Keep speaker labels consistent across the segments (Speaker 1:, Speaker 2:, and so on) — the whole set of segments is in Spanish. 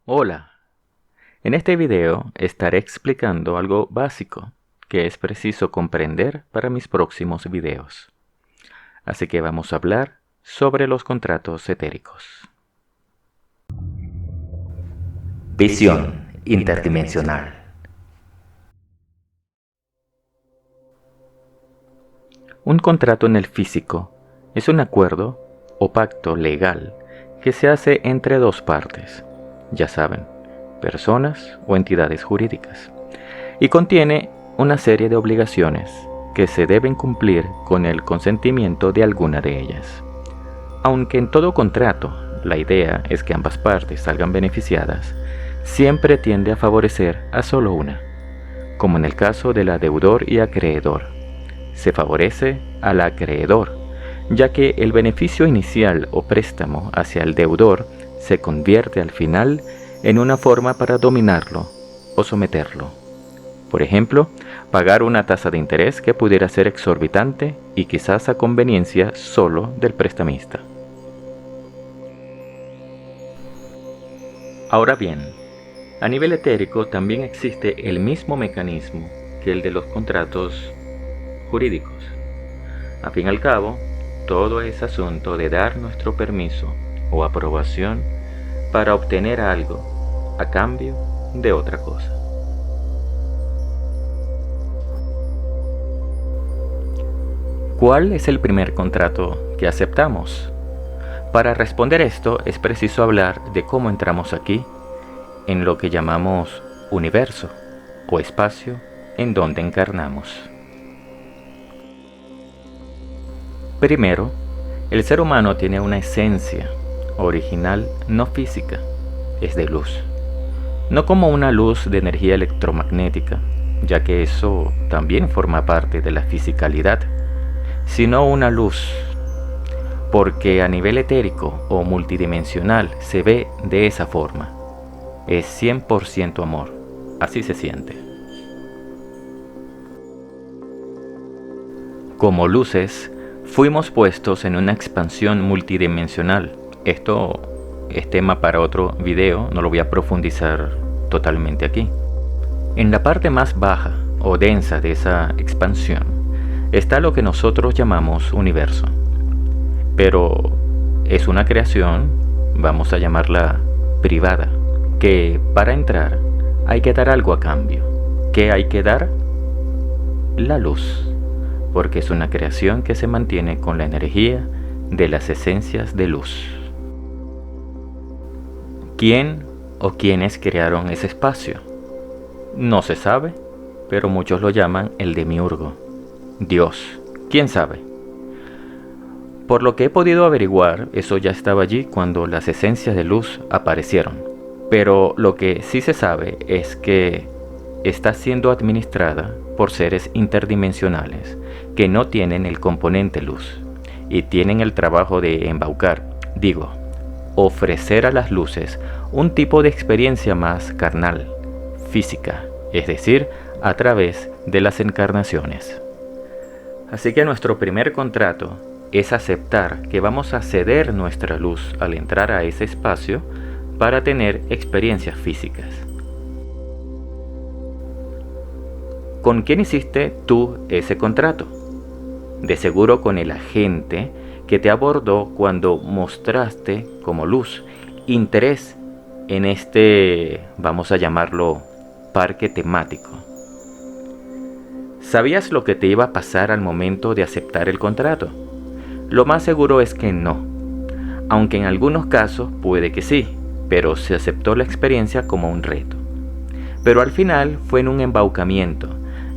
Speaker 1: Hola, en este video estaré explicando algo básico que es preciso comprender para mis próximos videos. Así que vamos a hablar sobre los contratos etéricos.
Speaker 2: Visión interdimensional.
Speaker 1: Un contrato en el físico es un acuerdo o pacto legal que se hace entre dos partes, ya saben, personas o entidades jurídicas, y contiene una serie de obligaciones que se deben cumplir con el consentimiento de alguna de ellas. Aunque en todo contrato la idea es que ambas partes salgan beneficiadas, siempre tiende a favorecer a solo una, como en el caso del deudor y acreedor. Se favorece al acreedor, ya que el beneficio inicial o préstamo hacia el deudor se convierte al final en una forma para dominarlo o someterlo. Por ejemplo, pagar una tasa de interés que pudiera ser exorbitante y quizás a conveniencia solo del prestamista. Ahora bien, a nivel etérico también existe el mismo mecanismo que el de los contratos jurídicos. A fin y al cabo, todo es asunto de dar nuestro permiso o aprobación para obtener algo a cambio de otra cosa. ¿Cuál es el primer contrato que aceptamos? Para responder esto es preciso hablar de cómo entramos aquí, en lo que llamamos universo o espacio en donde encarnamos. Primero, el ser humano tiene una esencia original no física, es de luz. No como una luz de energía electromagnética, ya que eso también forma parte de la fisicalidad, sino una luz, porque a nivel etérico o multidimensional se ve de esa forma. Es 100% amor, así se siente. Como luces, fuimos puestos en una expansión multidimensional. Esto es tema para otro video, no lo voy a profundizar totalmente aquí. En la parte más baja o densa de esa expansión está lo que nosotros llamamos universo. Pero es una creación, vamos a llamarla privada, que para entrar hay que dar algo a cambio. ¿Qué hay que dar? La luz, porque es una creación que se mantiene con la energía de las esencias de luz. ¿Quién o quiénes crearon ese espacio? No se sabe, pero muchos lo llaman el demiurgo, Dios. ¿Quién sabe? Por lo que he podido averiguar, eso ya estaba allí cuando las esencias de luz aparecieron. Pero lo que sí se sabe es que está siendo administrada por seres interdimensionales que no tienen el componente luz y tienen el trabajo de embaucar, ofrecer a las luces un tipo de experiencia más carnal, física, es decir, a través de las encarnaciones. Así que nuestro primer contrato es aceptar que vamos a ceder nuestra luz al entrar a ese espacio para tener experiencias físicas. ¿Con quién hiciste tú ese contrato? De seguro con el agente que te abordó cuando mostraste como luz interés en este, vamos a llamarlo, parque temático. ¿Sabías lo que te iba a pasar al momento de aceptar el contrato? Lo más seguro es que no, aunque en algunos casos puede que sí, pero se aceptó la experiencia como un reto. Pero al final fue en un embaucamiento,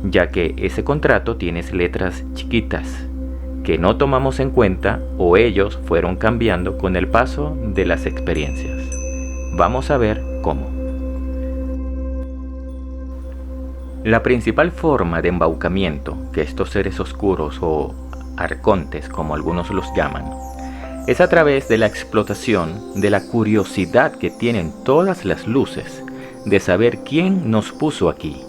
Speaker 1: ya que ese contrato tiene letras chiquitas que no tomamos en cuenta o ellos fueron cambiando con el paso de las experiencias. Vamos a ver cómo. La principal forma de embaucamiento que estos seres oscuros o arcontes, como algunos los llaman, es a través de la explotación de la curiosidad que tienen todas las luces de saber quién nos puso aquí,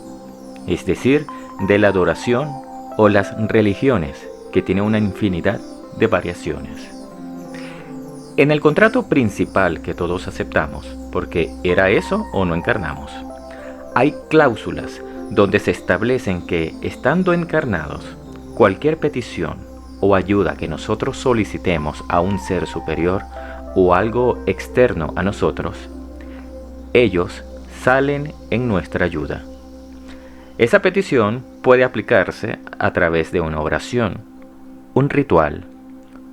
Speaker 1: es decir, de la adoración o las religiones que tienen una infinidad de variaciones. En el contrato principal que todos aceptamos, porque era eso o no encarnamos. Hay cláusulas donde se establecen que, estando encarnados, cualquier petición o ayuda que nosotros solicitemos a un ser superior o algo externo a nosotros, ellos salen en nuestra ayuda. Esa petición puede aplicarse a través de una oración, un ritual,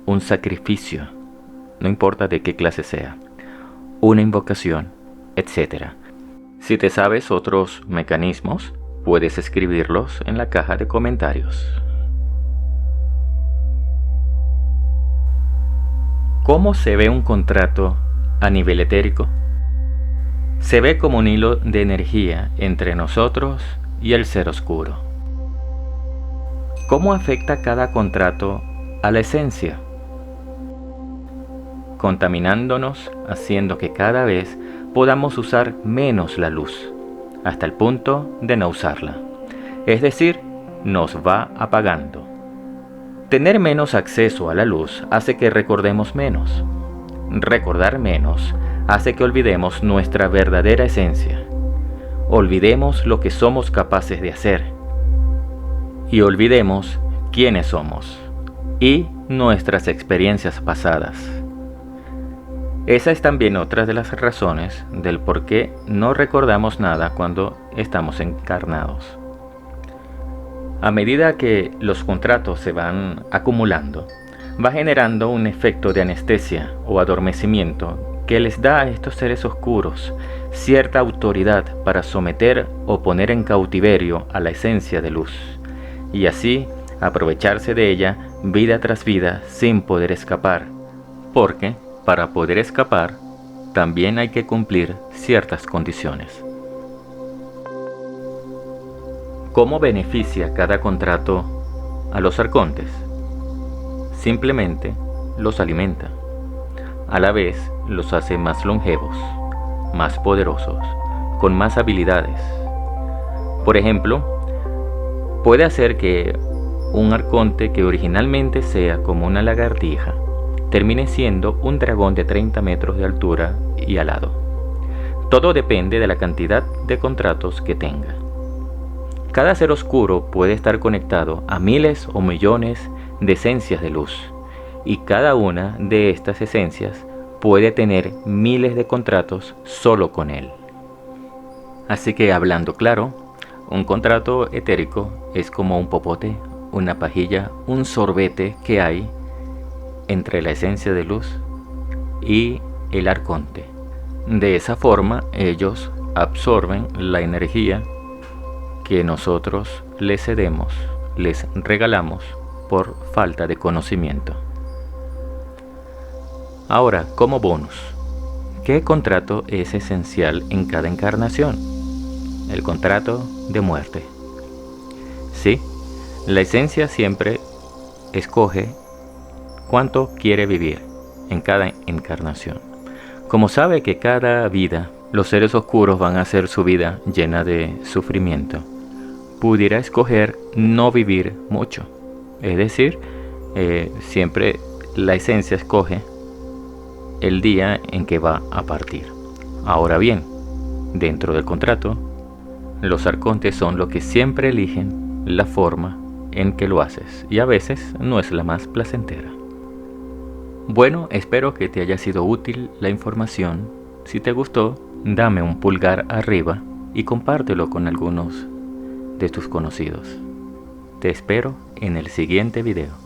Speaker 1: un sacrificio, no importa de qué clase sea, una invocación, etc. Si te sabes otros mecanismos, puedes escribirlos en la caja de comentarios. ¿Cómo se ve un contrato a nivel etérico? Se ve como un hilo de energía entre nosotros y el ser oscuro. ¿Cómo afecta cada contrato a la esencia? Contaminándonos, haciendo que cada vez podamos usar menos la luz, hasta el punto de no usarla. Es decir, nos va apagando. Tener menos acceso a la luz hace que recordemos menos. Recordar menos hace que olvidemos nuestra verdadera esencia. Olvidemos lo que somos capaces de hacer. Y olvidemos quiénes somos y nuestras experiencias pasadas. Esa es también otra de las razones del por qué no recordamos nada cuando estamos encarnados. A medida que los contratos se van acumulando, va generando un efecto de anestesia o adormecimiento que les da a estos seres oscuros cierta autoridad para someter o poner en cautiverio a la esencia de luz, y así aprovecharse de ella vida tras vida sin poder escapar, porque para poder escapar también hay que cumplir ciertas condiciones. ¿Cómo beneficia cada contrato a los arcontes? Simplemente los alimenta. A la vez los hace más longevos, más poderosos, con más habilidades. Por ejemplo, puede hacer que un arconte que originalmente sea como una lagartija termine siendo un dragón de 30 metros de altura y alado. Todo depende de la cantidad de contratos que tenga. Cada ser oscuro puede estar conectado a miles o millones de esencias de luz, y cada una de estas esencias puede tener miles de contratos solo con él. Así que, hablando claro, un contrato etérico es como un popote, una pajilla, un sorbete que hay entre la esencia de luz y el arconte. De esa forma ellos absorben la energía que nosotros les cedemos, les regalamos por falta de conocimiento. Ahora, como bonus, ¿qué contrato es esencial en cada encarnación? El contrato de muerte. Sí, la esencia siempre escoge cuánto quiere vivir en cada encarnación. Como sabe que cada vida los seres oscuros van a hacer su vida llena de sufrimiento, pudiera escoger no vivir mucho. Es decir, siempre la esencia escoge el día en que va a partir. Ahora bien, dentro del contrato, los arcontes son los que siempre eligen la forma en que lo haces, y a veces no es la más placentera. Bueno, espero que te haya sido útil la información. Si te gustó, dame un pulgar arriba y compártelo con algunos de tus conocidos. Te espero en el siguiente video.